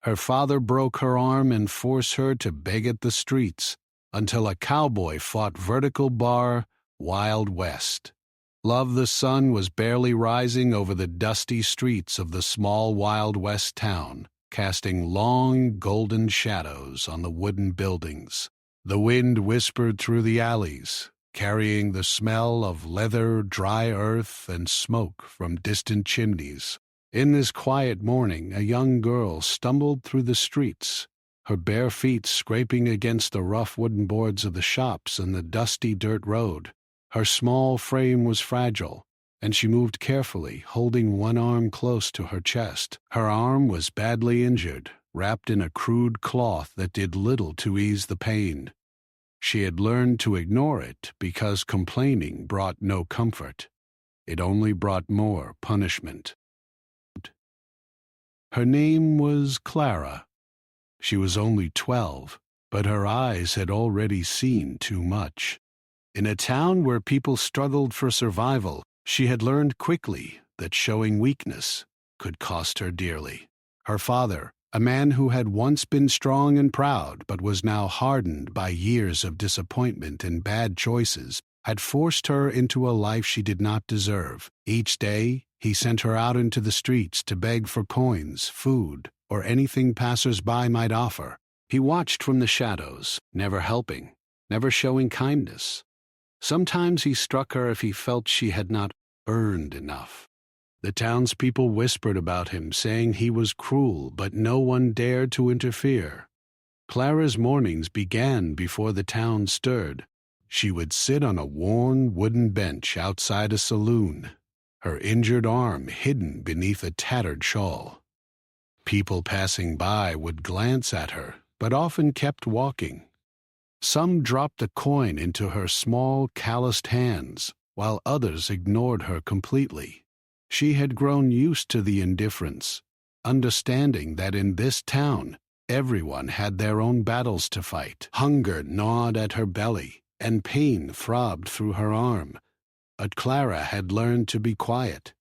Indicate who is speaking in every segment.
Speaker 1: Her father broke her arm and forced her to beg at the streets until a cowboy fought vertical bar Wild West. Love the sun was barely rising over the dusty streets of the small Wild West town, casting long golden shadows on the wooden buildings. The wind whispered through the alleys, carrying the smell of leather, dry earth, and smoke from distant chimneys. In this quiet morning, a young girl stumbled through the streets, her bare feet scraping against the rough wooden boards of the shops and the dusty dirt road. Her small frame was fragile, and she moved carefully, holding one arm close to her chest. Her arm was badly injured, wrapped in a crude cloth that did little to ease the pain. She had learned to ignore it because complaining brought no comfort. It only brought more punishment. Her name was Clara. She was only 12, but her eyes had already seen too much. In a town where people struggled for survival, she had learned quickly that showing weakness could cost her dearly. Her father, a man who had once been strong and proud but was now hardened by years of disappointment and bad choices, had forced her into a life she did not deserve. Each day, he sent her out into the streets to beg for coins, food, or anything passers-by might offer. He watched from the shadows, never helping, never showing kindness. Sometimes he struck her if he felt she had not earned enough. The townspeople whispered about him, saying he was cruel, but no one dared to interfere. Clara's mornings began before the town stirred. She would sit on a worn wooden bench outside a saloon, her injured arm hidden beneath a tattered shawl. People passing by would glance at her, but often kept walking. Some dropped a coin into her small, calloused hands, while others ignored her completely. She had grown used to the indifference, understanding that in this town, everyone had their own battles to fight. Hunger gnawed at her belly, and pain throbbed through her arm. But Clara had learned to be quiet.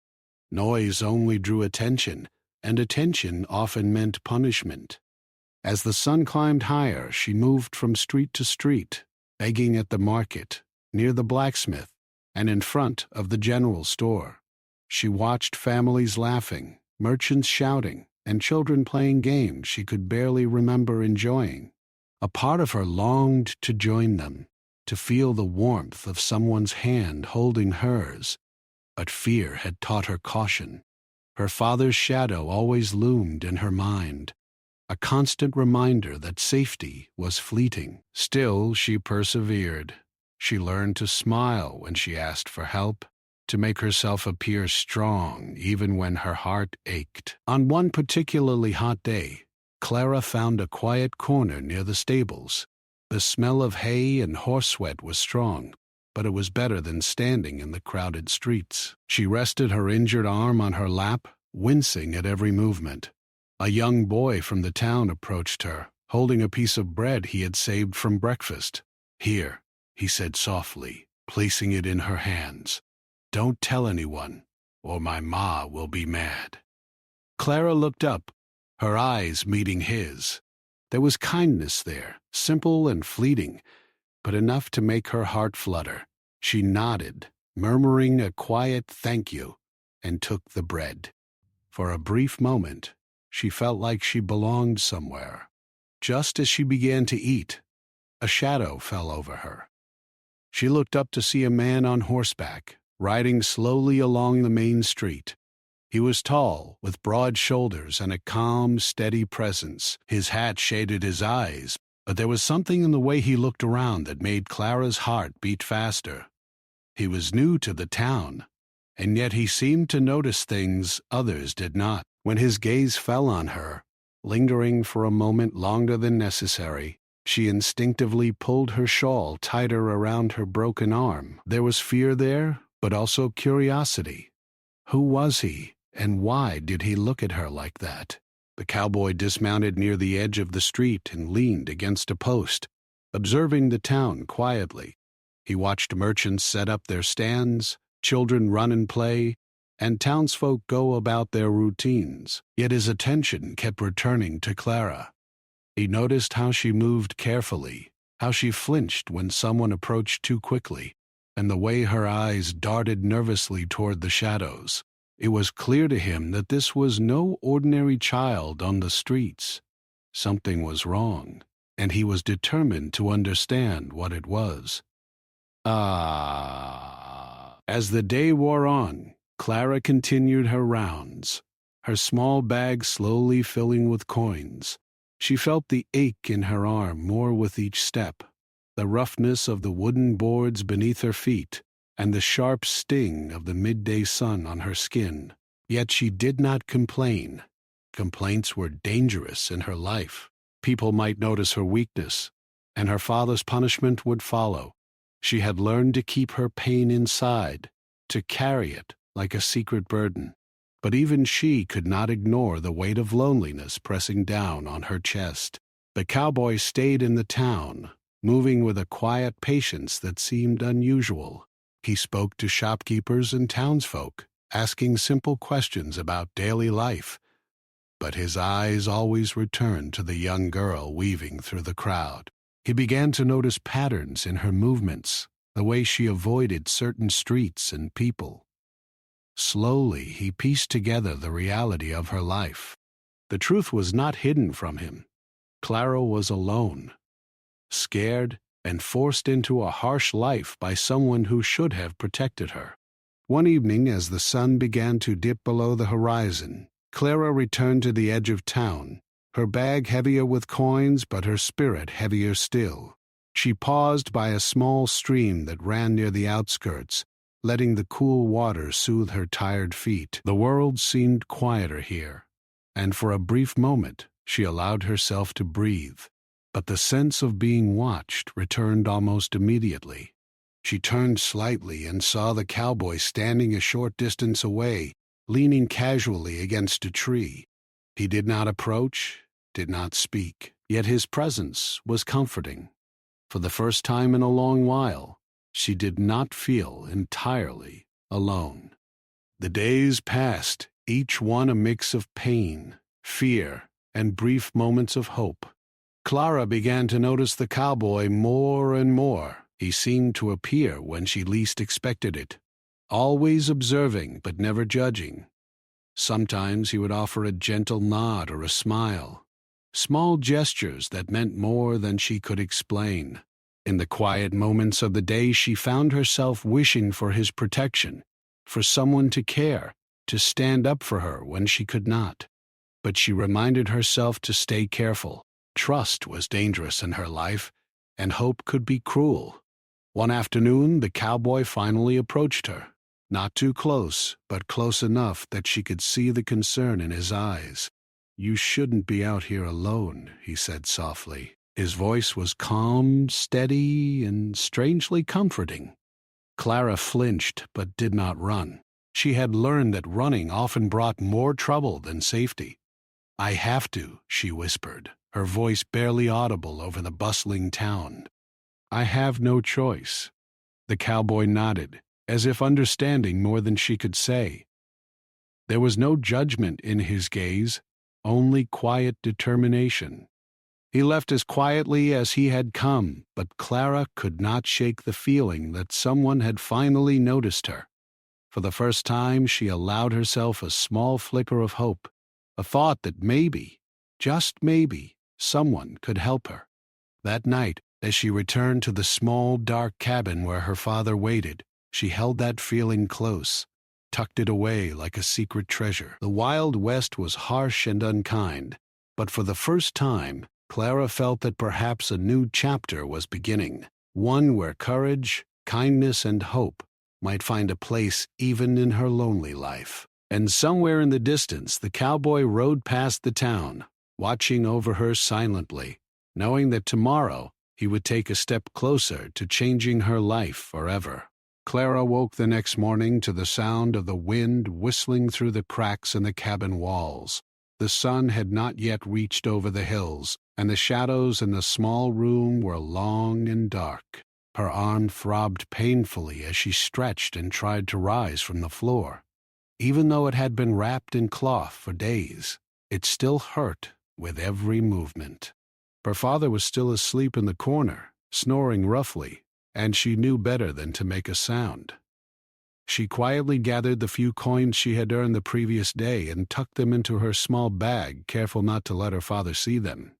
Speaker 1: Noise only drew attention, and attention often meant punishment. As the sun climbed higher, she moved from street to street, begging at the market, near the blacksmith, and in front of the general store. She watched families laughing, merchants shouting, and children playing games she could barely remember enjoying. A part of her longed to join them, to feel the warmth of someone's hand holding hers, but fear had taught her caution. Her father's shadow always loomed in her mind, a constant reminder that safety was fleeting. Still, she persevered. She learned to smile when she asked for help, to make herself appear strong even when her heart ached. On one particularly hot day, Clara found a quiet corner near the stables. The smell of hay and horse sweat was strong, but it was better than standing in the crowded streets. She rested her injured arm on her lap, wincing at every movement. A young boy from the town approached her, holding a piece of bread he had saved from breakfast. "Here," he said softly, placing it in her hands. "Don't tell anyone, or my ma will be mad." Clara looked up, her eyes meeting his. There was kindness there, simple and fleeting, but enough to make her heart flutter. She nodded, murmuring a quiet thank you, and took the bread. For a brief moment, she felt like she belonged somewhere. Just as she began to eat, a shadow fell over her. She looked up to see a man on horseback, riding slowly along the main street. He was tall, with broad shoulders and a calm, steady presence. His hat shaded his eyes, but there was something in the way he looked around that made Clara's heart beat faster. He was new to the town, and yet he seemed to notice things others did not. When his gaze fell on her, lingering for a moment longer than necessary, she instinctively pulled her shawl tighter around her broken arm. There was fear there, but also curiosity. Who was he, and why did he look at her like that? The cowboy dismounted near the edge of the street and leaned against a post, observing the town quietly. He watched merchants set up their stands, children run and play, and townsfolk go about their routines. Yet his attention kept returning to Clara. He noticed how she moved carefully, how she flinched when someone approached too quickly, and the way her eyes darted nervously toward the shadows. It was clear to him that this was no ordinary child on the streets. Something was wrong, and he was determined to understand what it was. As the day wore on, Clara continued her rounds, her small bag slowly filling with coins. She felt the ache in her arm more with each step, the roughness of the wooden boards beneath her feet, and the sharp sting of the midday sun on her skin. Yet she did not complain. Complaints were dangerous in her life. People might notice her weakness, and her father's punishment would follow. She had learned to keep her pain inside, to carry it like a secret burden. But even she could not ignore the weight of loneliness pressing down on her chest. The cowboy stayed in the town, moving with a quiet patience that seemed unusual. He spoke to shopkeepers and townsfolk, asking simple questions about daily life. But his eyes always returned to the young girl weaving through the crowd. He began to notice patterns in her movements, the way she avoided certain streets and people. Slowly, he pieced together the reality of her life. The truth was not hidden from him. Clara was alone, scared, and forced into a harsh life by someone who should have protected her. One evening, as the sun began to dip below the horizon, Clara returned to the edge of town, her bag heavier with coins but her spirit heavier still. She paused by a small stream that ran near the outskirts, letting the cool water soothe her tired feet. The world seemed quieter here, and for a brief moment she allowed herself to breathe. But the sense of being watched returned almost immediately. She turned slightly and saw the cowboy standing a short distance away, leaning casually against a tree. He did not approach, did not speak, yet his presence was comforting. For the first time in a long while, she did not feel entirely alone. The days passed, each one a mix of pain, fear, and brief moments of hope. Clara began to notice the cowboy more and more. He seemed to appear when she least expected it, always observing but never judging. Sometimes he would offer a gentle nod or a smile, small gestures that meant more than she could explain. In the quiet moments of the day, she found herself wishing for his protection, for someone to care, to stand up for her when she could not. But she reminded herself to stay careful. Trust was dangerous in her life, and hope could be cruel. One afternoon, the cowboy finally approached her, not too close, but close enough that she could see the concern in his eyes. "You shouldn't be out here alone," he said softly. His voice was calm, steady, and strangely comforting. Clara flinched but did not run. She had learned that running often brought more trouble than safety. "I have to," she whispered, her voice barely audible over the bustling town. "I have no choice." The cowboy nodded, as if understanding more than she could say. There was no judgment in his gaze, only quiet determination. He left as quietly as he had come, but Clara could not shake the feeling that someone had finally noticed her. For the first time, she allowed herself a small flicker of hope, a thought that maybe, just maybe, someone could help her. That night, as she returned to the small, dark cabin where her father waited, she held that feeling close, tucked it away like a secret treasure. The Wild West was harsh and unkind, but for the first time, Clara felt that perhaps a new chapter was beginning, one where courage, kindness, and hope might find a place even in her lonely life. And somewhere in the distance, the cowboy rode past the town, watching over her silently, knowing that tomorrow he would take a step closer to changing her life forever. Clara woke the next morning to the sound of the wind whistling through the cracks in the cabin walls. The sun had not yet reached over the hills, and the shadows in the small room were long and dark. Her arm throbbed painfully as she stretched and tried to rise from the floor. Even though it had been wrapped in cloth for days, it still hurt with every movement. Her father was still asleep in the corner, snoring roughly, and she knew better than to make a sound. She quietly gathered the few coins she had earned the previous day and tucked them into her small bag, careful not to let her father see them.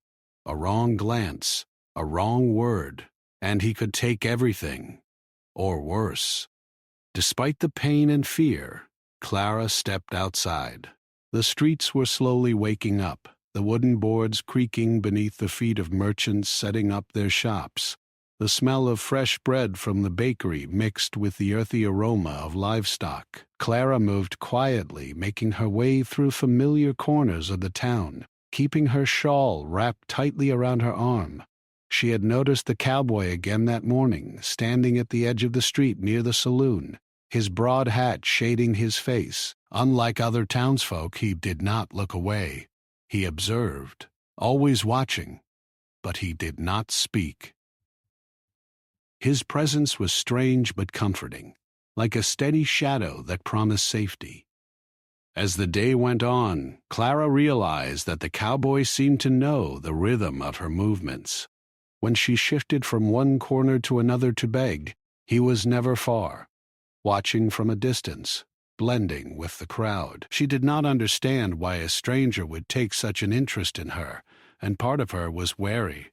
Speaker 1: A wrong glance, a wrong word, and he could take everything, or worse. Despite the pain and fear, Clara stepped outside. The streets were slowly waking up, the wooden boards creaking beneath the feet of merchants setting up their shops. The smell of fresh bread from the bakery mixed with the earthy aroma of livestock. Clara moved quietly, making her way through familiar corners of the town, keeping her shawl wrapped tightly around her arm. She had noticed the cowboy again that morning, standing at the edge of the street near the saloon, his broad hat shading his face. Unlike other townsfolk, he did not look away. He observed, always watching, but he did not speak. His presence was strange but comforting, like a steady shadow that promised safety. As the day went on, Clara realized that the cowboy seemed to know the rhythm of her movements. When she shifted from one corner to another to beg, he was never far, watching from a distance, blending with the crowd. She did not understand why a stranger would take such an interest in her, and part of her was wary.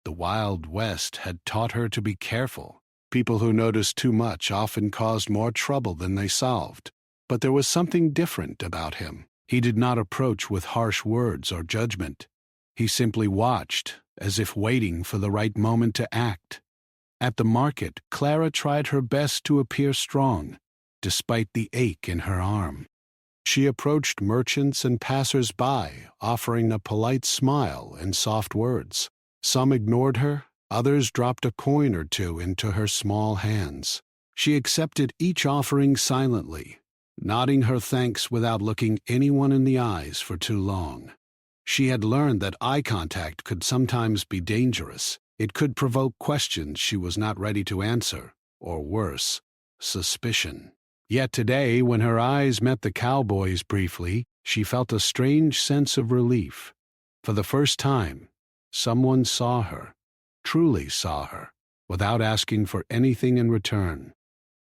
Speaker 1: The Wild West had taught her to be careful. People who noticed too much often caused more trouble than they solved. But there was something different about him. He did not approach with harsh words or judgment. He simply watched, as if waiting for the right moment to act. At the market, Clara tried her best to appear strong, despite the ache in her arm. She approached merchants and passers-by, offering a polite smile and soft words. Some ignored her, others dropped a coin or two into her small hands. She accepted each offering silently, nodding her thanks without looking anyone in the eyes for too long. She had learned that eye contact could sometimes be dangerous. It could provoke questions she was not ready to answer, or worse, suspicion. Yet today, when her eyes met the cowboy's briefly, she felt a strange sense of relief. For the first time, someone saw her, truly saw her, without asking for anything in return.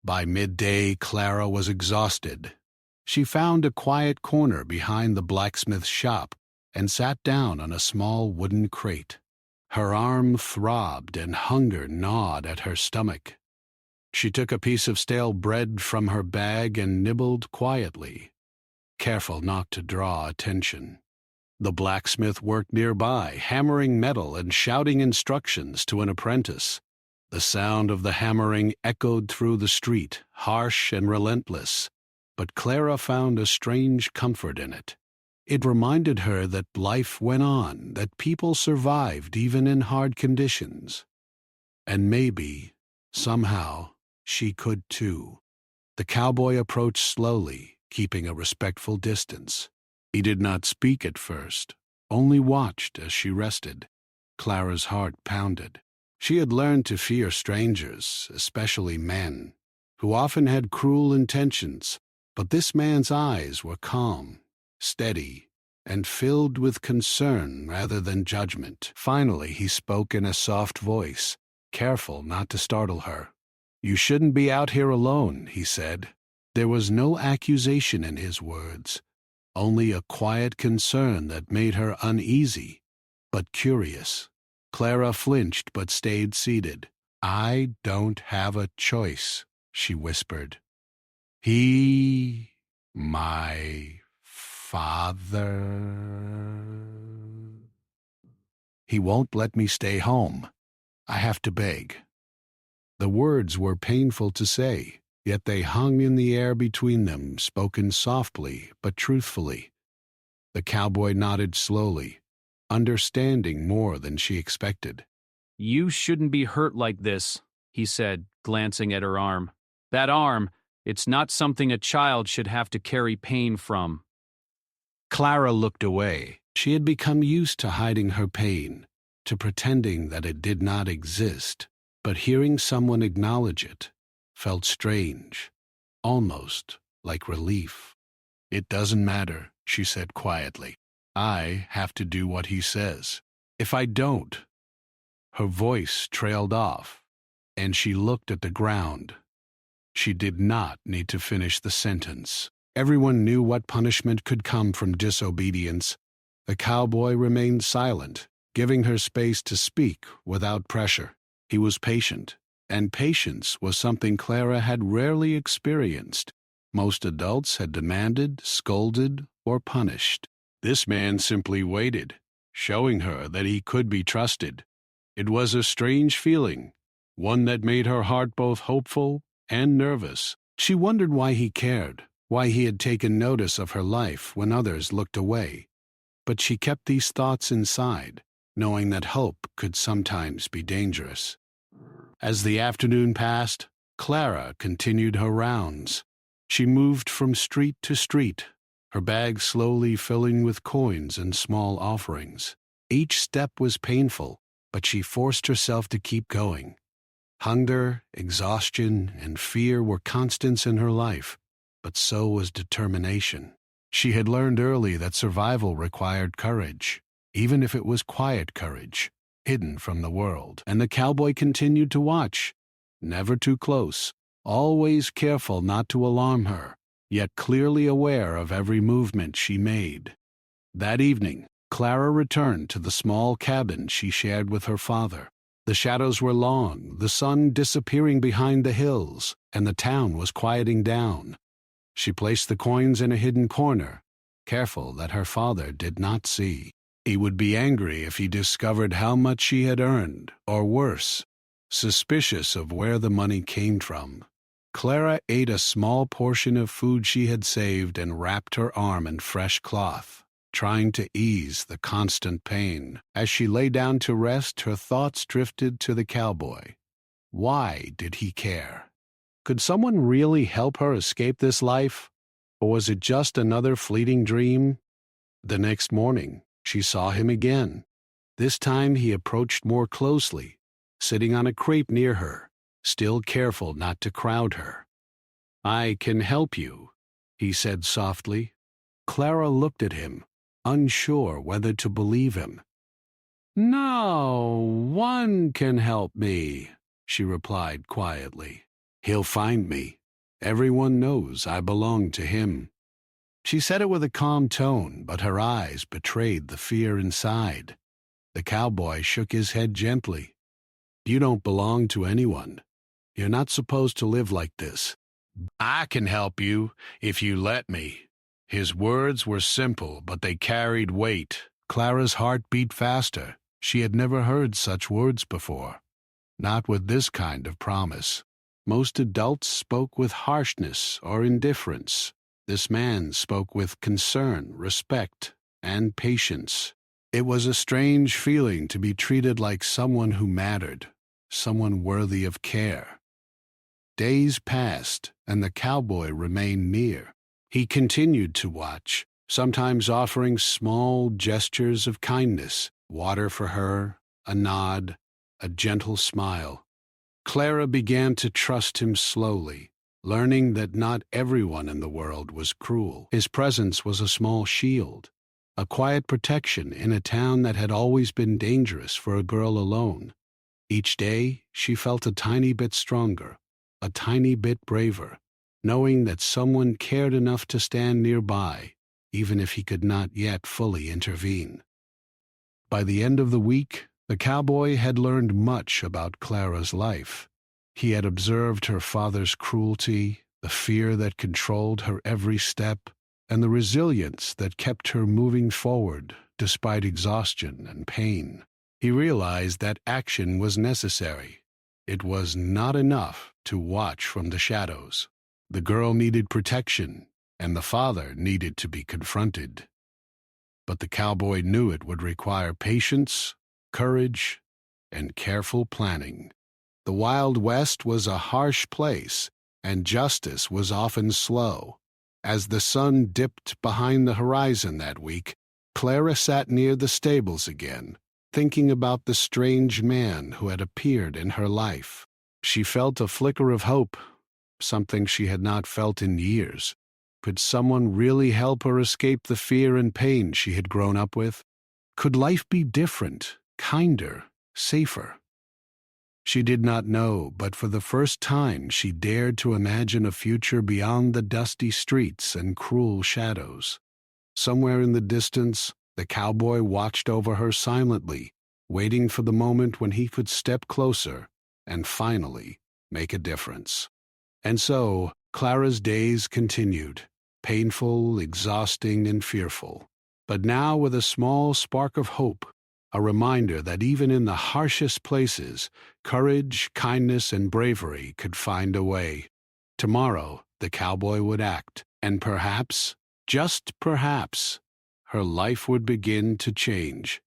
Speaker 1: By midday, Clara was exhausted. She found a quiet corner behind the blacksmith's shop and sat down on a small wooden crate. Her arm throbbed and hunger gnawed at her stomach. She took a piece of stale bread from her bag and nibbled quietly, careful not to draw attention. The blacksmith worked nearby, hammering metal and shouting instructions to an apprentice. The sound of the hammering echoed through the street, harsh and relentless, but Clara found a strange comfort in it. It reminded her that life went on, that people survived even in hard conditions. And maybe, somehow, she could too. The cowboy approached slowly, keeping a respectful distance. He did not speak at first, only watched as she rested. Clara's heart pounded. She had learned to fear strangers, especially men, who often had cruel intentions, but this man's eyes were calm, steady, and filled with concern rather than judgment. Finally, he spoke in a soft voice, careful not to startle her. "You shouldn't be out here alone," he said. There was no accusation in his words, only a quiet concern that made her uneasy, but curious. Clara flinched but stayed seated. "I don't have a choice," she whispered. My father... He won't let me stay home. I have to beg." The words were painful to say, yet they hung in the air between them, spoken softly but truthfully. The cowboy nodded slowly, understanding more than she expected.
Speaker 2: "You shouldn't be hurt like this," he said, glancing at her arm. "That arm, it's not something a child should have to carry pain from."
Speaker 1: Clara looked away. She had become used to hiding her pain, to pretending that it did not exist, but hearing someone acknowledge it felt strange, almost like relief. "It doesn't matter," she said quietly. "I have to do what he says. If I don't—" Her voice trailed off, and she looked at the ground. She did not need to finish the sentence. Everyone knew what punishment could come from disobedience. The cowboy remained silent, giving her space to speak without pressure. He was patient, and patience was something Clara had rarely experienced. Most adults had demanded, scolded, or punished. This man simply waited, showing her that he could be trusted. It was a strange feeling, one that made her heart both hopeful and nervous. She wondered why he cared, why he had taken notice of her life when others looked away. But she kept these thoughts inside, knowing that hope could sometimes be dangerous. As the afternoon passed, Clara continued her rounds. She moved from street to street, her bag slowly filling with coins and small offerings. Each step was painful, but she forced herself to keep going. Hunger, exhaustion, and fear were constants in her life, but so was determination. She had learned early that survival required courage, even if it was quiet courage, hidden from the world. And the cowboy continued to watch, never too close, always careful not to alarm her, yet clearly aware of every movement she made. That evening, Clara returned to the small cabin she shared with her father. The shadows were long, the sun disappearing behind the hills, and the town was quieting down. She placed the coins in a hidden corner, careful that her father did not see. He would be angry if he discovered how much she had earned, or worse, suspicious of where the money came from. Clara ate a small portion of food she had saved and wrapped her arm in fresh cloth, trying to ease the constant pain. As she lay down to rest, her thoughts drifted to the cowboy. Why did he care? Could someone really help her escape this life? Or was it just another fleeting dream? The next morning, she saw him again. This time he approached more closely, sitting on a crepe near her, still careful not to crowd her. "I can help you," he said softly. Clara looked at him, unsure whether to believe him. "No one can help me," she replied quietly. "He'll find me. Everyone knows I belong to him." She said it with a calm tone, but her eyes betrayed the fear inside. The cowboy shook his head gently. "You don't belong to anyone. You're not supposed to live like this. I can help you if you let me." His words were simple, but they carried weight. Clara's heart beat faster. She had never heard such words before. Not with this kind of promise. Most adults spoke with harshness or indifference. This man spoke with concern, respect, and patience. It was a strange feeling to be treated like someone who mattered, someone worthy of care. Days passed, and the cowboy remained near. He continued to watch, sometimes offering small gestures of kindness, water for her, a nod, a gentle smile. Clara began to trust him slowly, learning that not everyone in the world was cruel. His presence was a small shield, a quiet protection in a town that had always been dangerous for a girl alone. Each day, she felt a tiny bit stronger, a tiny bit braver, knowing that someone cared enough to stand nearby, even if he could not yet fully intervene. By the end of the week, the cowboy had learned much about Clara's life. He had observed her father's cruelty, the fear that controlled her every step, and the resilience that kept her moving forward despite exhaustion and pain. He realized that action was necessary. It was not enough to watch from the shadows. The girl needed protection, and the father needed to be confronted. But the cowboy knew it would require patience, courage, and careful planning. The Wild West was a harsh place, and justice was often slow. As the sun dipped behind the horizon that week, Clara sat near the stables again, thinking about the strange man who had appeared in her life. She felt a flicker of hope, something she had not felt in years. Could someone really help her escape the fear and pain she had grown up with? Could life be different, kinder, safer? She did not know, but for the first time she dared to imagine a future beyond the dusty streets and cruel shadows. Somewhere in the distance, the cowboy watched over her silently, waiting for the moment when he could step closer and finally make a difference. And so, Clara's days continued, painful, exhausting, and fearful, but now with a small spark of hope, a reminder that even in the harshest places, courage, kindness, and bravery could find a way. Tomorrow, the cowboy would act, and perhaps, just perhaps, her life would begin to change.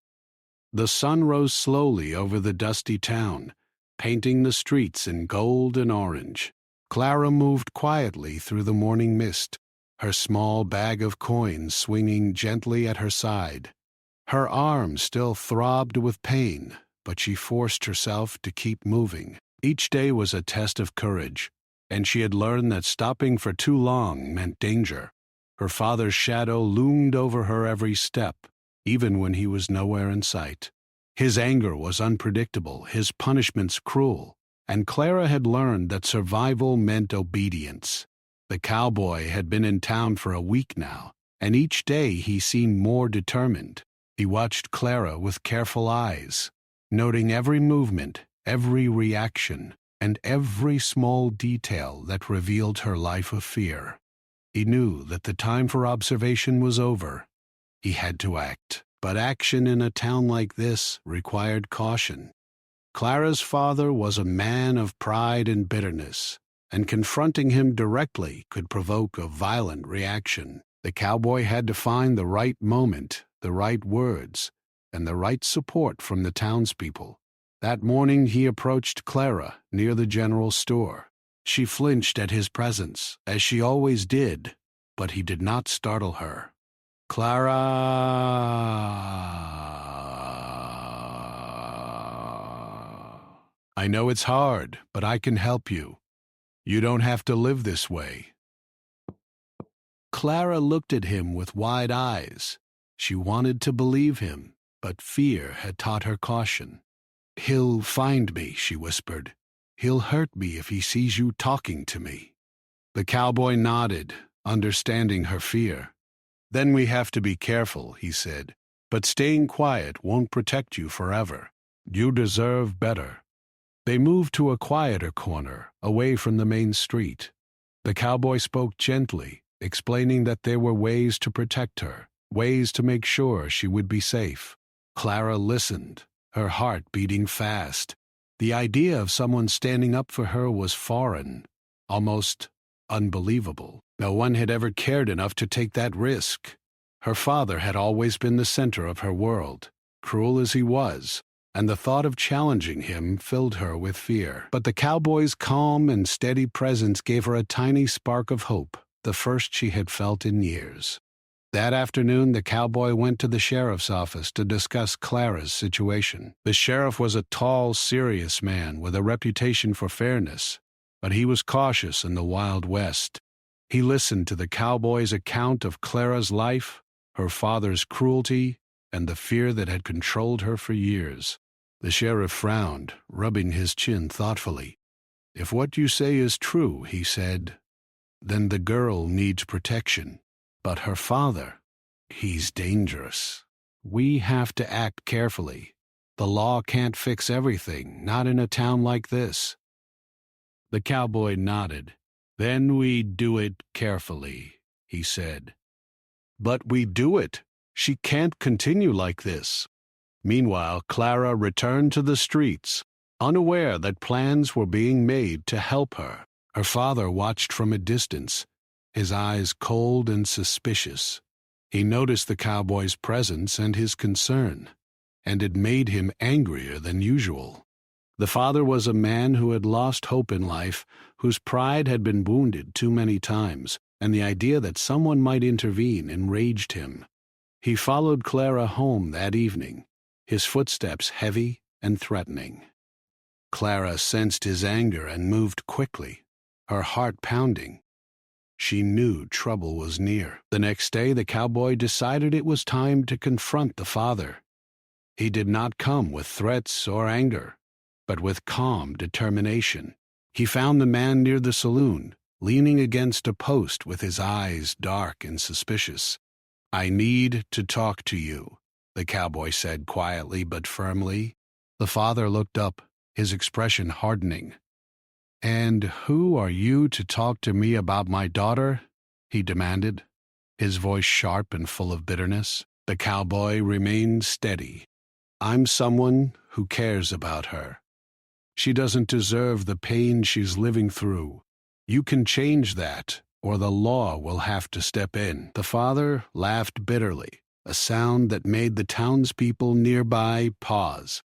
Speaker 1: The sun rose slowly over the dusty town, painting the streets in gold and orange. Clara moved quietly through the morning mist, her small bag of coins swinging gently at her side. Her arm still throbbed with pain, but she forced herself to keep moving. Each day was a test of courage, and she had learned that stopping for too long meant danger. Her father's shadow loomed over her every step, even when he was nowhere in sight. His anger was unpredictable, his punishments cruel, and Clara had learned that survival meant obedience. The cowboy had been in town for a week now, and each day he seemed more determined. He watched Clara with careful eyes, noting every movement, every reaction, and every small detail that revealed her life of fear. He knew that the time for observation was over. He had to act, but action in a town like this required caution. Clara's father was a man of pride and bitterness, and confronting him directly could provoke a violent reaction. The cowboy had to find the right moment, the right words, and the right support from the townspeople. That morning he approached Clara near the general store. She flinched at his presence, as she always did, but he did not startle her. "Clara!" "I know it's hard, but I can help you. You don't have to live this way." Clara looked at him with wide eyes. She wanted to believe him, but fear had taught her caution. "He'll find me," she whispered. "He'll hurt me if he sees you talking to me." The cowboy nodded, understanding her fear. "Then we have to be careful," he said. "But staying quiet won't protect you forever. You deserve better." They moved to a quieter corner, away from the main street. The cowboy spoke gently, explaining that there were ways to protect her, ways to make sure she would be safe. Clara listened, her heart beating fast. The idea of someone standing up for her was foreign, almost unbelievable. No one had ever cared enough to take that risk. Her father had always been the center of her world, cruel as he was, and the thought of challenging him filled her with fear. But the cowboy's calm and steady presence gave her a tiny spark of hope, the first she had felt in years. That afternoon, the cowboy went to the sheriff's office to discuss Clara's situation. The sheriff was a tall, serious man with a reputation for fairness, but he was cautious in the Wild West. He listened to the cowboy's account of Clara's life, her father's cruelty, and the fear that had controlled her for years. The sheriff frowned, rubbing his chin thoughtfully. "If what you say is true," he said, "then the girl needs protection. But her father, he's dangerous. We have to act carefully. The law can't fix everything, not in a town like this." The cowboy nodded. "Then we do it carefully," he said. "But we do it. She can't continue like this." Meanwhile, Clara returned to the streets, unaware that plans were being made to help her. Her father watched from a distance, his eyes cold and suspicious. He noticed the cowboy's presence and his concern, and it made him angrier than usual. The father was a man who had lost hope in life, whose pride had been wounded too many times, and the idea that someone might intervene enraged him. He followed Clara home that evening, his footsteps heavy and threatening. Clara sensed his anger and moved quickly, her heart pounding. She knew trouble was near. The next day, the cowboy decided it was time to confront the father. He did not come with threats or anger, but with calm determination. He found the man near the saloon, leaning against a post with his eyes dark and suspicious. "I need to talk to you," the cowboy said quietly but firmly. The father looked up, his expression hardening. "And who are you to talk to me about my daughter?" he demanded, his voice sharp and full of bitterness. The cowboy remained steady. "I'm someone who cares about her. She doesn't deserve the pain she's living through. You can change that, or the law will have to step in." The father laughed bitterly, a sound that made the townspeople nearby pause.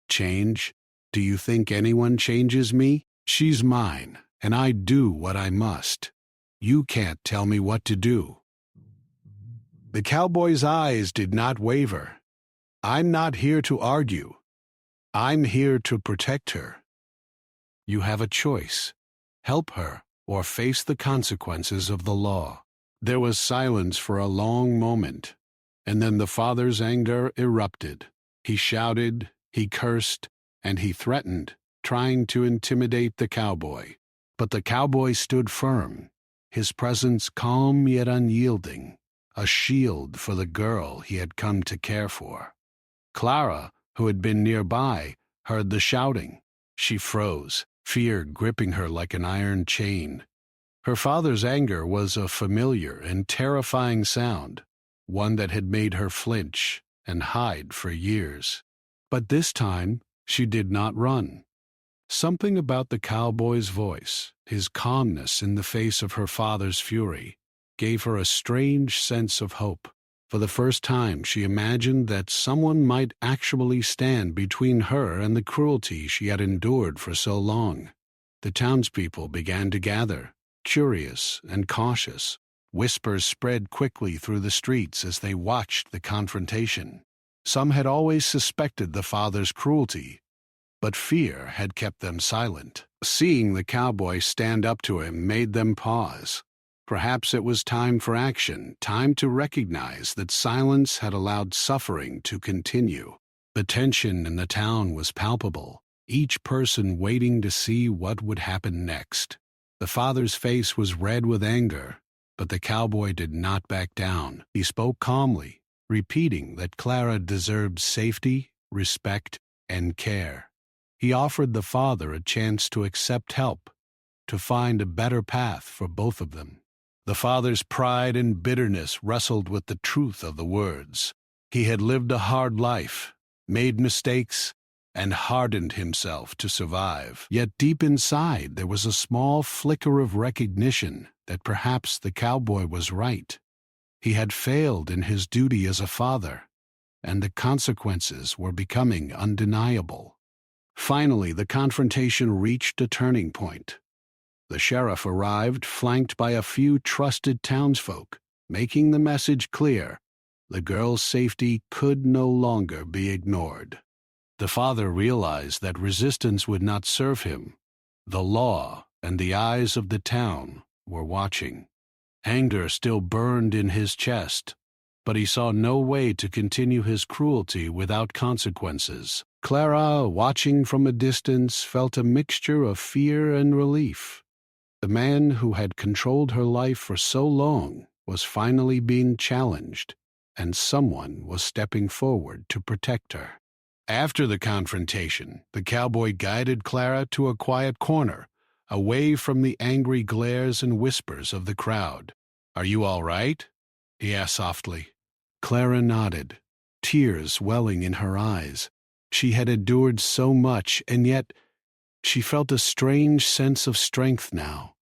Speaker 1: "Change? Do you think anyone changes me? She's mine, and I do what I must. You can't tell me what to do." The cowboy's eyes did not waver. "I'm not here to argue. I'm here to protect her. You have a choice. Help her or face the consequences of the law." There was silence for a long moment, and then the father's anger erupted. He shouted, he cursed, and he threatened, trying to intimidate the cowboy. But the cowboy stood firm, his presence calm yet unyielding, a shield for the girl he had come to care for. Clara, who had been nearby, heard the shouting. She froze, fear gripping her like an iron chain. Her father's anger was a familiar and terrifying sound, one that had made her flinch and hide for years. But this time, she did not run. Something about the cowboy's voice, his calmness in the face of her father's fury, gave her a strange sense of hope. For the first time, she imagined that someone might actually stand between her and the cruelty she had endured for so long. The townspeople began to gather, curious and cautious. Whispers spread quickly through the streets as they watched the confrontation. Some had always suspected the father's cruelty, but fear had kept them silent. Seeing the cowboy stand up to him made them pause. Perhaps it was time for action, time to recognize that silence had allowed suffering to continue. The tension in the town was palpable, each person waiting to see what would happen next. The father's face was red with anger, but the cowboy did not back down. He spoke calmly, repeating that Clara deserved safety, respect, and care. He offered the father a chance to accept help, to find a better path for both of them. The father's pride and bitterness wrestled with the truth of the words. He had lived a hard life, made mistakes, and hardened himself to survive. Yet deep inside there was a small flicker of recognition that perhaps the cowboy was right. He had failed in his duty as a father, and the consequences were becoming undeniable. Finally, the confrontation reached a turning point. The sheriff arrived, flanked by a few trusted townsfolk, making the message clear: the girl's safety could no longer be ignored. The father realized that resistance would not serve him. The law and the eyes of the town were watching. Anger still burned in his chest, but he saw no way to continue his cruelty without consequences. Clara, watching from a distance, felt a mixture of fear and relief. The man who had controlled her life for so long was finally being challenged, and someone was stepping forward to protect her. After the confrontation, the cowboy guided Clara to a quiet corner, away from the angry glares and whispers of the crowd. "Are you all right?" he asked softly. Clara nodded, tears welling in her eyes. She had endured so much, and yet she felt a strange sense of strength now,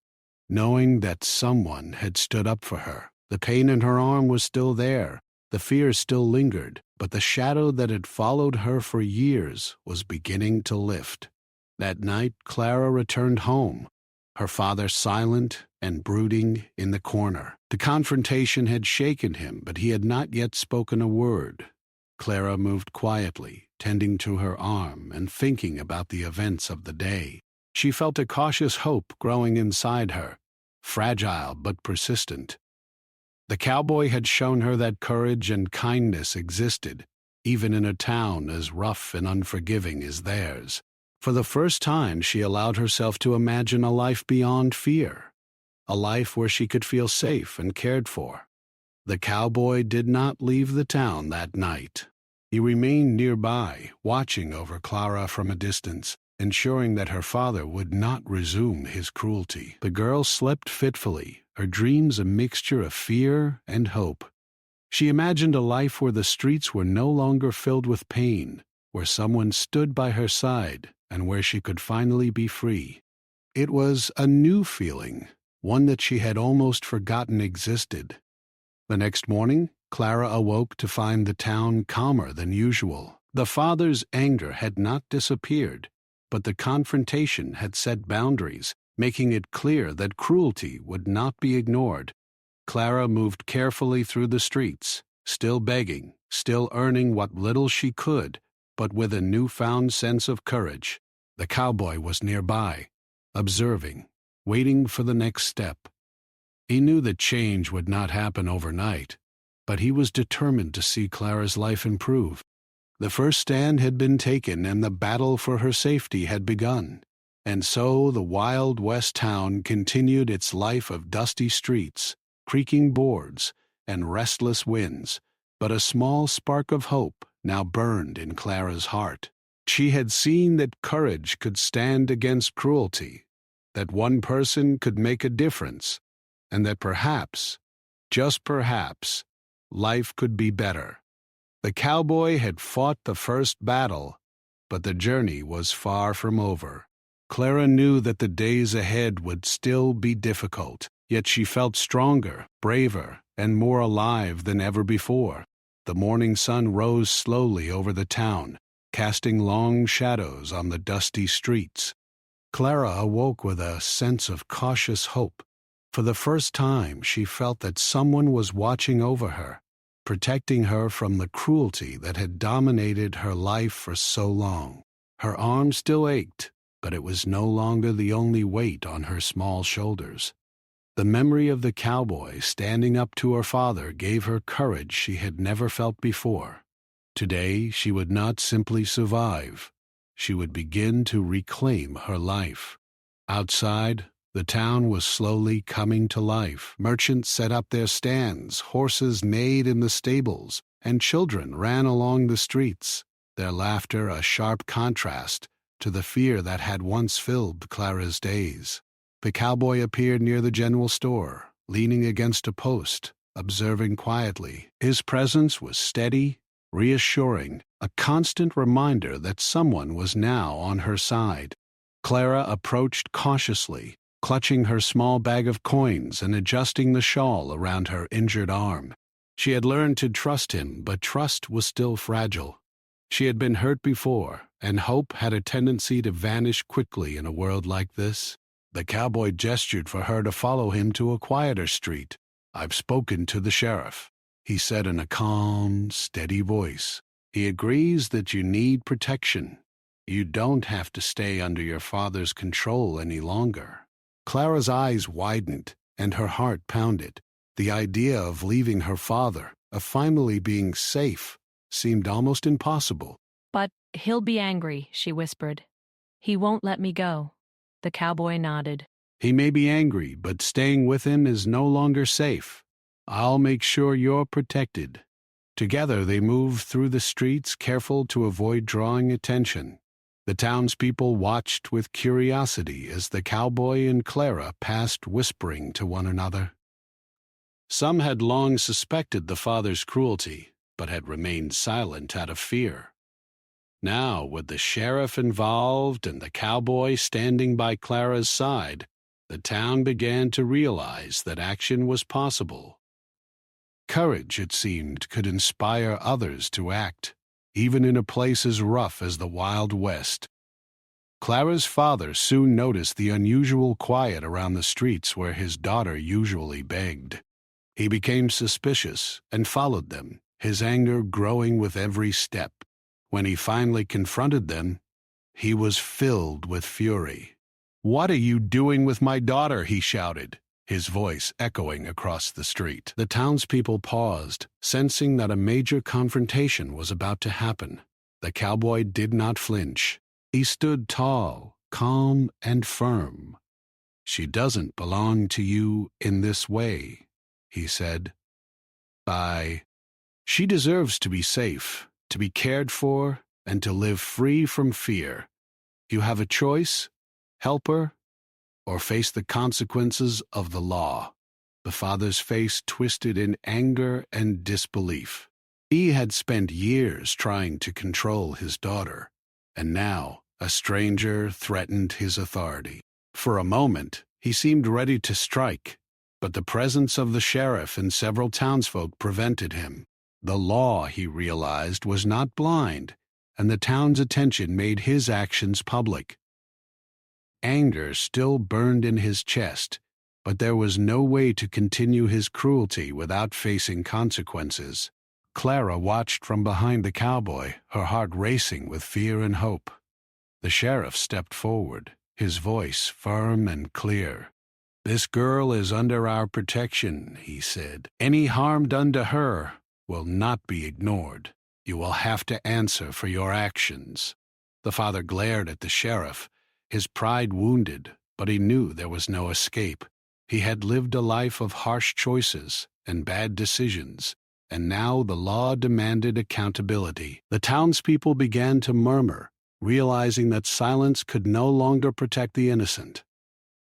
Speaker 1: knowing that someone had stood up for her. The pain in her arm was still there, the fear still lingered, but the shadow that had followed her for years was beginning to lift. That night, Clara returned home, her father silent and brooding in the corner. The confrontation had shaken him, but he had not yet spoken a word. Clara moved quietly, tending to her arm and thinking about the events of the day. She felt a cautious hope growing inside her, fragile but persistent. The cowboy had shown her that courage and kindness existed, even in a town as rough and unforgiving as theirs. For the first time, she allowed herself to imagine a life beyond fear, a life where she could feel safe and cared for. The cowboy did not leave the town that night. He remained nearby, watching over Clara from a distance, ensuring that her father would not resume his cruelty. The girl slept fitfully, her dreams a mixture of fear and hope. She imagined a life where the streets were no longer filled with pain, where someone stood by her side, and where she could finally be free. It was a new feeling, one that she had almost forgotten existed. The next morning, Clara awoke to find the town calmer than usual. The father's anger had not disappeared, but the confrontation had set boundaries, making it clear that cruelty would not be ignored. Clara moved carefully through the streets, still begging, still earning what little she could, but with a newfound sense of courage. The cowboy was nearby, observing, waiting for the next step. He knew that change would not happen overnight, but he was determined to see Clara's life improve. The first stand had been taken and the battle for her safety had begun. And so the Wild West town continued its life of dusty streets, creaking boards, and restless winds, but a small spark of hope now burned in Clara's heart. She had seen that courage could stand against cruelty, that one person could make a difference, and that perhaps, just perhaps, life could be better. The cowboy had fought the first battle, but the journey was far from over. Clara knew that the days ahead would still be difficult, yet she felt stronger, braver, and more alive than ever before. The morning sun rose slowly over the town, casting long shadows on the dusty streets. Clara awoke with a sense of cautious hope. For the first time, she felt that someone was watching over her, protecting her from the cruelty that had dominated her life for so long. Her arm still ached, but it was no longer the only weight on her small shoulders. The memory of the cowboy standing up to her father gave her courage she had never felt before. Today, she would not simply survive. She would begin to reclaim her life. Outside, the town was slowly coming to life. Merchants set up their stands, horses neighed in the stables, and children ran along the streets, their laughter a sharp contrast to the fear that had once filled Clara's days. The cowboy appeared near the general store, leaning against a post, observing quietly. His presence was steady, reassuring, a constant reminder that someone was now on her side. Clara approached cautiously, clutching her small bag of coins and adjusting the shawl around her injured arm. She had learned to trust him, but trust was still fragile. She had been hurt before, and hope had a tendency to vanish quickly in a world like this. The cowboy gestured for her to follow him to a quieter street. "I've spoken to the sheriff," he said in a calm, steady voice. "He agrees that you need protection. You don't have to stay under your father's control any longer." Clara's eyes widened, and her heart pounded. The idea of leaving her father, of finally being safe, seemed almost impossible.
Speaker 3: "But he'll be angry," she whispered. "He won't let me go." The cowboy nodded.
Speaker 1: "He may be angry, but staying with him is no longer safe. I'll make sure you're protected." Together they moved through the streets, careful to avoid drawing attention. The townspeople watched with curiosity as the cowboy and Clara passed, whispering to one another. Some had long suspected the father's cruelty, but had remained silent out of fear. Now, with the sheriff involved and the cowboy standing by Clara's side, the town began to realize that action was possible. Courage, it seemed, could inspire others to act, even in a place as rough as the Wild West. Clara's father soon noticed the unusual quiet around the streets where his daughter usually begged. He became suspicious and followed them, his anger growing with every step. When he finally confronted them, he was filled with fury. "What are you doing with my daughter?" he shouted. his voice echoing across the street. The townspeople paused, sensing that a major confrontation was about to happen. The cowboy did not flinch. He stood tall, calm, and firm. "She doesn't belong to you in this way," he said. She deserves to be safe, to be cared for, and to live free from fear. You have a choice: help her, or face the consequences of the law." The father's face twisted in anger and disbelief. He had spent years trying to control his daughter, and now a stranger threatened his authority. For a moment, he seemed ready to strike, but the presence of the sheriff and several townsfolk prevented him. The law, he realized, was not blind, and the town's attention made his actions public. Anger still burned in his chest, but there was no way to continue his cruelty without facing consequences. Clara watched from behind the cowboy, her heart racing with fear and hope. The sheriff stepped forward, his voice firm and clear. "This girl is under our protection," he said. "Any harm done to her will not be ignored. You will have to answer for your actions." The father glared at the sheriff, his pride wounded, but he knew there was no escape. He had lived a life of harsh choices and bad decisions, and now the law demanded accountability. The townspeople began to murmur, realizing that silence could no longer protect the innocent.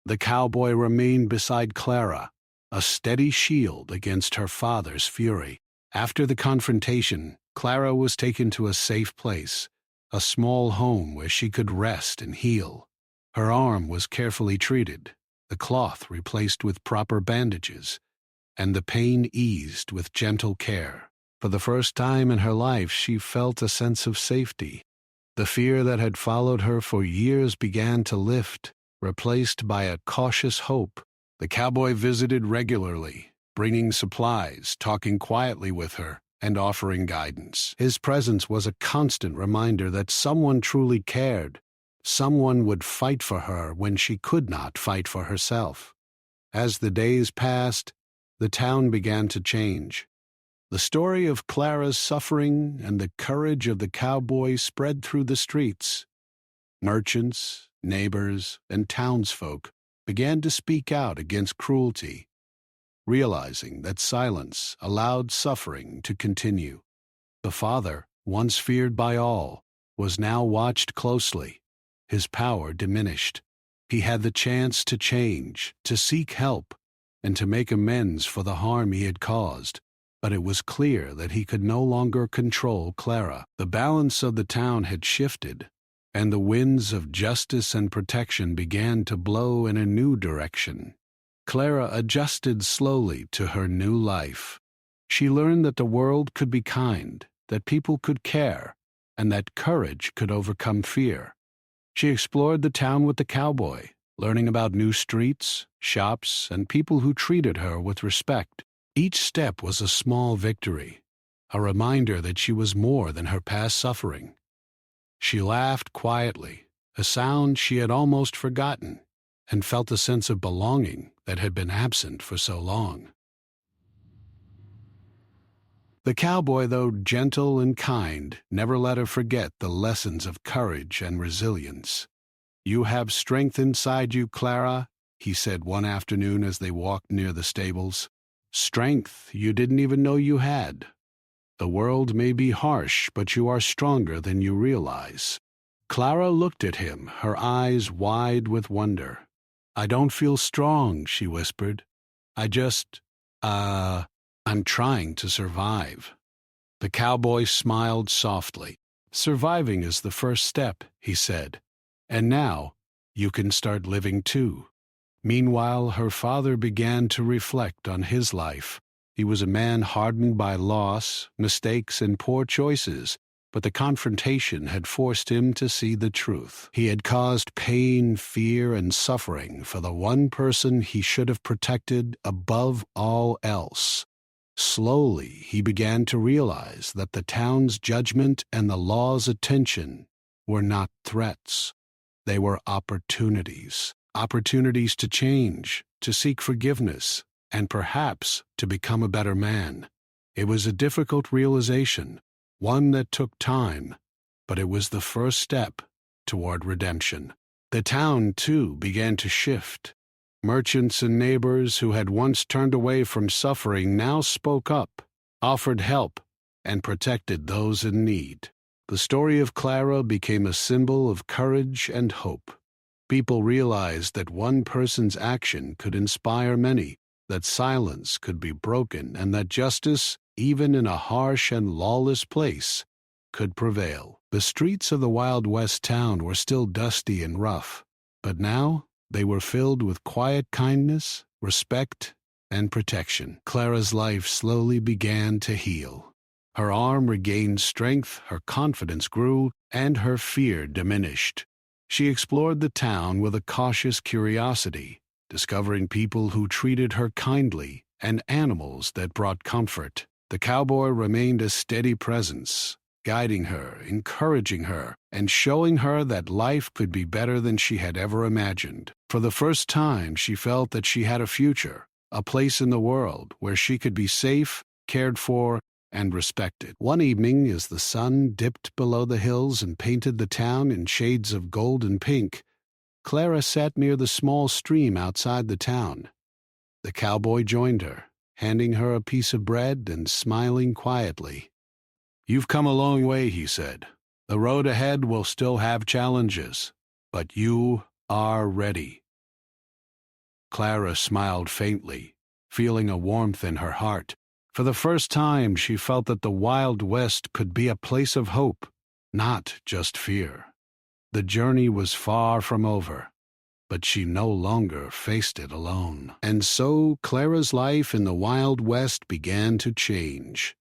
Speaker 1: The cowboy remained beside Clara, a steady shield against her father's fury. After the confrontation, Clara was taken to a safe place, a small home where she could rest and heal. Her arm was carefully treated, the cloth replaced with proper bandages, and the pain eased with gentle care. For the first time in her life, she felt a sense of safety. The fear that had followed her for years began to lift, replaced by a cautious hope. The cowboy visited regularly, bringing supplies, talking quietly with her, and offering guidance. His presence was a constant reminder that someone truly cared. Someone would fight for her when she could not fight for herself. As the days passed, the town began to change. The story of Clara's suffering and the courage of the cowboy spread through the streets. Merchants, neighbors, and townsfolk began to speak out against cruelty, realizing that silence allowed suffering to continue. The father, once feared by all, was now watched closely. His power diminished. He had the chance to change, to seek help, and to make amends for the harm he had caused. But it was clear that he could no longer control Clara. The balance of the town had shifted, and the winds of justice and protection began to blow in a new direction. Clara adjusted slowly to her new life. She learned that the world could be kind, that people could care, and that courage could overcome fear. She explored the town with the cowboy, learning about new streets, shops, and people who treated her with respect. Each step was a small victory, a reminder that she was more than her past suffering. She laughed quietly, a sound she had almost forgotten, and felt a sense of belonging that had been absent for so long. The cowboy, though gentle and kind, never let her forget the lessons of courage and resilience. "You have strength inside you, Clara," he said one afternoon as they walked near the stables. "Strength you didn't even know you had. The world may be harsh, but you are stronger than you realize." Clara looked at him, her eyes wide with wonder. "I don't feel strong," she whispered. I'm trying to survive." The cowboy smiled softly. "Surviving is the first step," he said. "And now you can start living too." Meanwhile, her father began to reflect on his life. He was a man hardened by loss, mistakes, and poor choices, but the confrontation had forced him to see the truth. He had caused pain, fear, and suffering for the one person he should have protected above all else. Slowly, he began to realize that the town's judgment and the law's attention were not threats. They were opportunities to change, to seek forgiveness, and perhaps to become a better man. It was a difficult realization, one that took time, but it was the first step toward redemption. The town, too, began to shift. Merchants and neighbors who had once turned away from suffering now spoke up, offered help, and protected those in need. The story of Clara became a symbol of courage and hope. People realized that one person's action could inspire many, that silence could be broken, and that justice, even in a harsh and lawless place, could prevail. The streets of the Wild West town were still dusty and rough, but now they were filled with quiet kindness, respect, and protection. Clara's life slowly began to heal. Her arm regained strength, her confidence grew, and her fear diminished. She explored the town with a cautious curiosity, discovering people who treated her kindly and animals that brought comfort. The cowboy remained a steady presence, guiding her, encouraging her, and showing her that life could be better than she had ever imagined. For the first time, she felt that she had a future, a place in the world where she could be safe, cared for, and respected. One evening, as the sun dipped below the hills and painted the town in shades of gold and pink, Clara sat near the small stream outside the town. The cowboy joined her, handing her a piece of bread and smiling quietly. "You've come a long way," he said. "The road ahead will still have challenges, but you are ready." Clara smiled faintly, feeling a warmth in her heart. For the first time, she felt that the Wild West could be a place of hope, not just fear. The journey was far from over, but she no longer faced it alone. And so Clara's life in the Wild West began to change.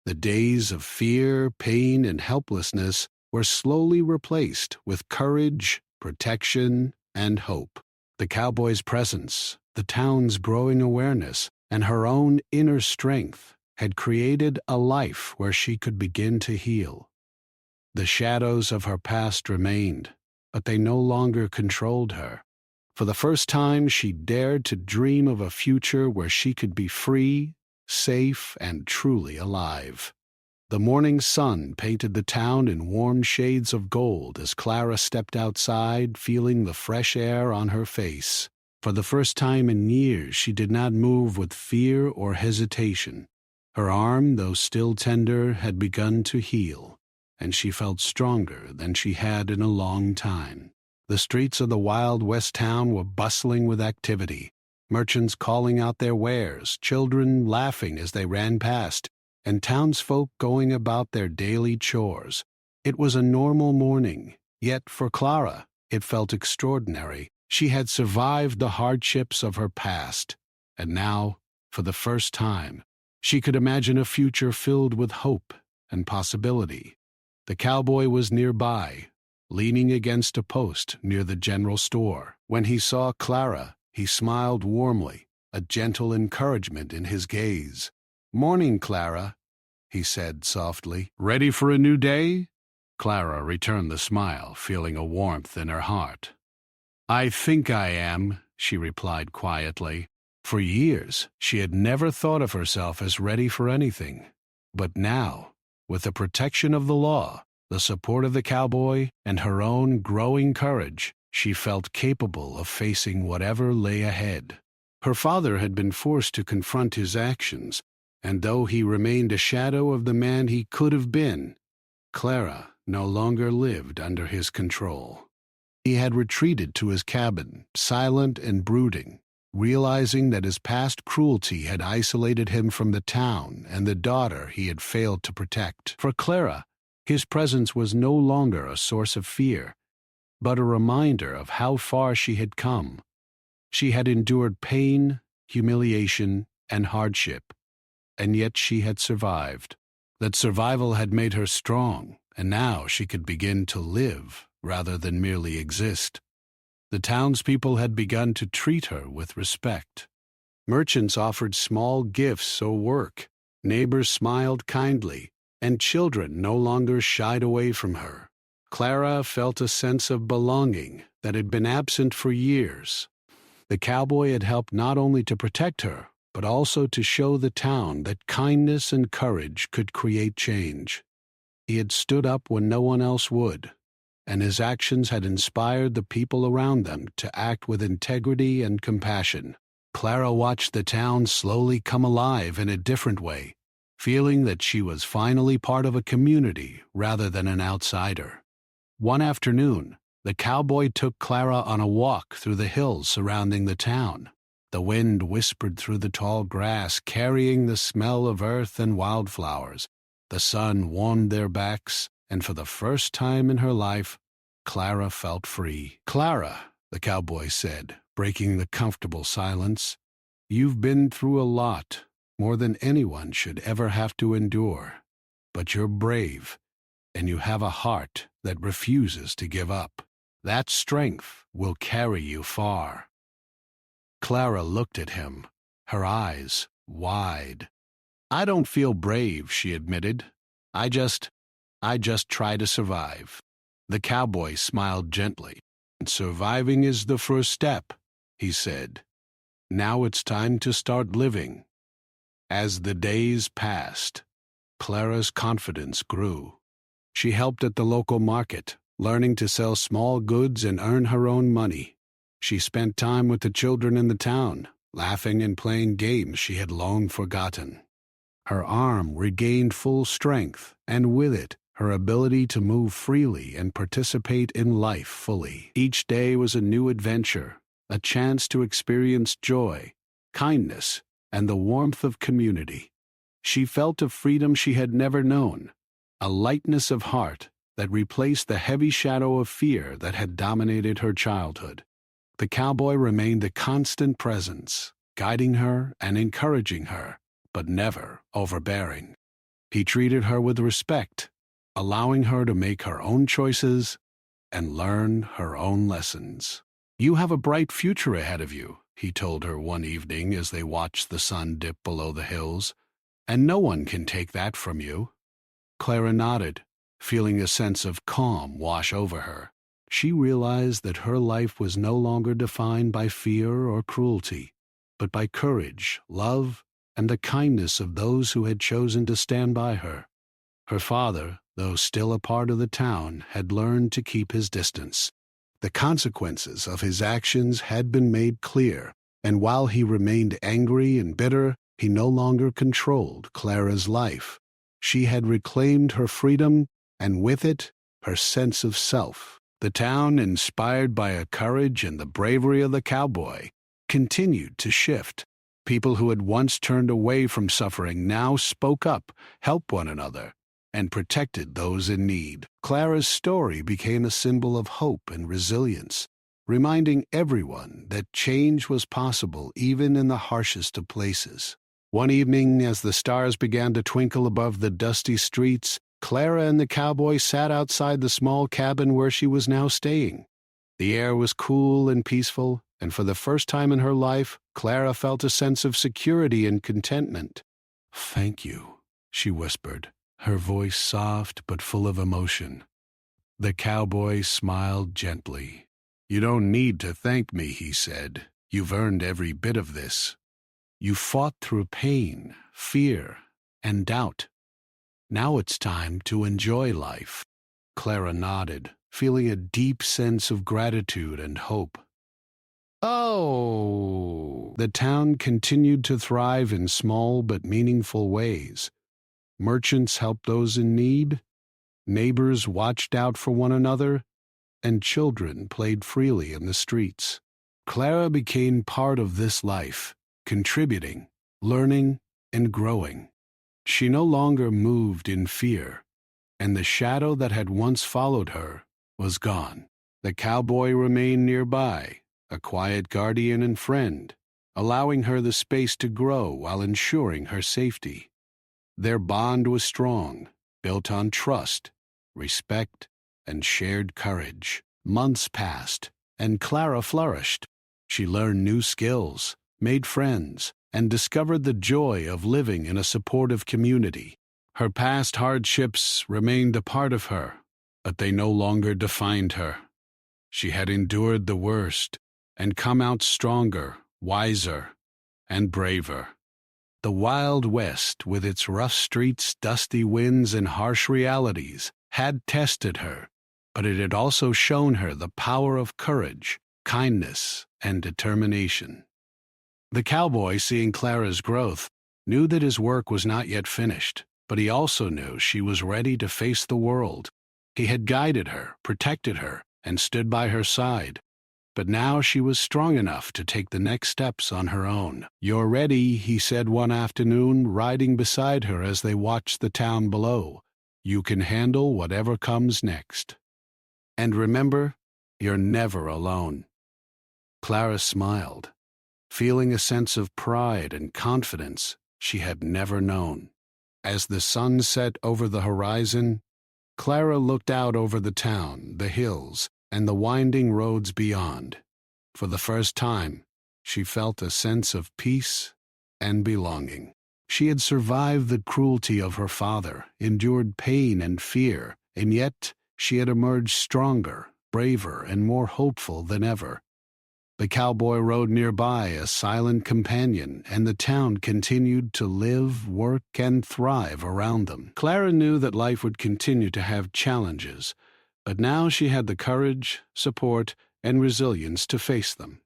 Speaker 1: The days of fear, pain, and helplessness were slowly replaced with courage, protection, and hope. The cowboy's presence, the town's growing awareness, and her own inner strength had created a life where she could begin to heal. The shadows of her past remained, but they no longer controlled her. For the first time, she dared to dream of a future where she could be free, safe, and truly alive. The morning sun painted the town in warm shades of gold as Clara stepped outside, feeling the fresh air on her face. For the first time in years, she did not move with fear or hesitation. Her arm, though still tender, had begun to heal, and she felt stronger than she had in a long time. The streets of the Wild West town were bustling with activity, merchants calling out their wares, children laughing as they ran past, and townsfolk going about their daily chores. It was a normal morning, yet for Clara, it felt extraordinary. She had survived the hardships of her past, and now, for the first time, she could imagine a future filled with hope and possibility. The cowboy was nearby, leaning against a post near the general store. When he saw Clara, he smiled warmly, a gentle encouragement in his gaze. "Morning, Clara," he said softly. "Ready for a new day?" Clara returned the smile, feeling a warmth in her heart. "I think I am," she replied quietly. For years, she had never thought of herself as ready for anything. But now, with the protection of the law, the support of the cowboy, and her own growing courage, she felt capable of facing whatever lay ahead. Her father had been forced to confront his actions, and though he remained a shadow of the man he could have been, Clara no longer lived under his control. He had retreated to his cabin, silent and brooding, realizing that his past cruelty had isolated him from the town and the daughter he had failed to protect. For Clara, his presence was no longer a source of fear, but a reminder of how far she had come. She had endured pain, humiliation, and hardship, and yet she had survived. That survival had made her strong, and now she could begin to live rather than merely exist. The townspeople had begun to treat her with respect. Merchants offered small gifts or work, neighbors smiled kindly, and children no longer shied away from her. Clara felt a sense of belonging that had been absent for years. The cowboy had helped not only to protect her, but also to show the town that kindness and courage could create change. He had stood up when no one else would, and his actions had inspired the people around them to act with integrity and compassion. Clara watched the town slowly come alive in a different way, feeling that she was finally part of a community rather than an outsider. One afternoon, the cowboy took Clara on a walk through the hills surrounding the town. The wind whispered through the tall grass, carrying the smell of earth and wildflowers. The sun warmed their backs, and for the first time in her life, Clara felt free. "Clara," the cowboy said, breaking the comfortable silence, "you've been through a lot, more than anyone should ever have to endure. But you're brave, and you have a heart that refuses to give up. That strength will carry you far." Clara looked at him, her eyes wide. "I don't feel brave," she admitted. I just try to survive." The cowboy smiled gently. "Surviving is the first step," he said. "Now it's time to start living." As the days passed, Clara's confidence grew. She helped at the local market, learning to sell small goods and earn her own money. She spent time with the children in the town, laughing and playing games she had long forgotten. Her arm regained full strength, and with it, her ability to move freely and participate in life fully. Each day was a new adventure, a chance to experience joy, kindness, and the warmth of community. She felt a freedom she had never known, a lightness of heart that replaced the heavy shadow of fear that had dominated her childhood. The cowboy remained a constant presence, guiding her and encouraging her, but never overbearing. He treated her with respect, allowing her to make her own choices and learn her own lessons. "You have a bright future ahead of you," he told her one evening as they watched the sun dip below the hills, "and no one can take that from you." Clara nodded, feeling a sense of calm wash over her. She realized that her life was no longer defined by fear or cruelty, but by courage, love, and the kindness of those who had chosen to stand by her. Her father, though still a part of the town, had learned to keep his distance. The consequences of his actions had been made clear, and while he remained angry and bitter, he no longer controlled Clara's life. She had reclaimed her freedom, and with it, her sense of self. The town, inspired by the courage and the bravery of the cowboy, continued to shift. People who had once turned away from suffering now spoke up, helped one another, and protected those in need. Clara's story became a symbol of hope and resilience, reminding everyone that change was possible even in the harshest of places. One evening, as the stars began to twinkle above the dusty streets, Clara and the cowboy sat outside the small cabin where she was now staying. The air was cool and peaceful, and for the first time in her life, Clara felt a sense of security and contentment. "Thank you," she whispered, her voice soft but full of emotion. The cowboy smiled gently. "You don't need to thank me," he said. "You've earned every bit of this. You fought through pain, fear, and doubt. Now it's time to enjoy life." Clara nodded, feeling a deep sense of gratitude and hope. The town continued to thrive in small but meaningful ways. Merchants helped those in need, neighbors watched out for one another, and children played freely in the streets. Clara became part of this life, contributing, learning, and growing. She no longer moved in fear, and the shadow that had once followed her was gone. The cowboy remained nearby, a quiet guardian and friend, allowing her the space to grow while ensuring her safety. Their bond was strong, built on trust, respect, and shared courage. Months passed, and Clara flourished. She learned new skills, made friends, and discovered the joy of living in a supportive community. Her past hardships remained a part of her, but they no longer defined her. She had endured the worst, and come out stronger, wiser, and braver. The Wild West, with its rough streets, dusty winds, and harsh realities, had tested her, but it had also shown her the power of courage, kindness, and determination. The cowboy, seeing Clara's growth, knew that his work was not yet finished, but he also knew she was ready to face the world. He had guided her, protected her, and stood by her side. But now she was strong enough to take the next steps on her own. "You're ready," he said one afternoon, riding beside her as they watched the town below. "You can handle whatever comes next. And remember, you're never alone." Clara smiled, feeling a sense of pride and confidence she had never known. As the sun set over the horizon, Clara looked out over the town, the hills, and the winding roads beyond. For the first time, she felt a sense of peace and belonging. She had survived the cruelty of her father, endured pain and fear, and yet she had emerged stronger, braver, and more hopeful than ever. The cowboy rode nearby, a silent companion, and the town continued to live, work, and thrive around them. Clara knew that life would continue to have challenges, but now she had the courage, support, and resilience to face them.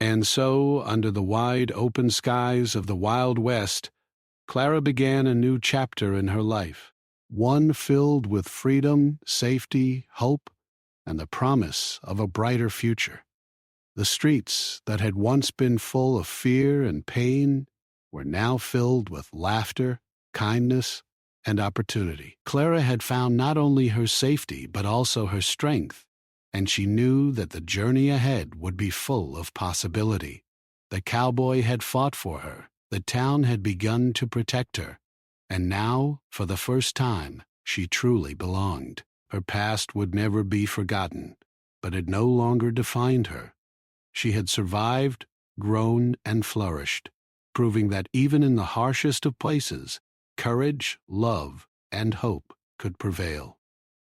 Speaker 1: And so, under the wide open skies of the Wild West, Clara began a new chapter in her life, one filled with freedom, safety, hope, and the promise of a brighter future. The streets that had once been full of fear and pain were now filled with laughter, kindness, and opportunity. Clara had found not only her safety but also her strength, and she knew that the journey ahead would be full of possibility. The cowboy had fought for her, the town had begun to protect her, and now, for the first time, she truly belonged. Her past would never be forgotten, but it no longer defined her. She had survived, grown, and flourished, proving that even in the harshest of places, courage, love, and hope could prevail.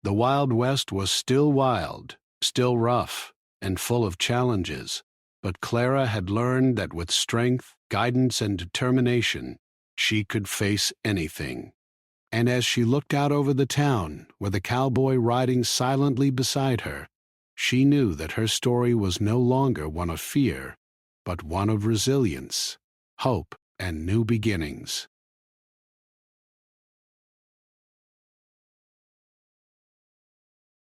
Speaker 1: The Wild West was still wild, still rough, and full of challenges, but Clara had learned that with strength, guidance, and determination, she could face anything. And as she looked out over the town, with the cowboy riding silently beside her, she knew that her story was no longer one of fear, but one of resilience, hope, and new beginnings.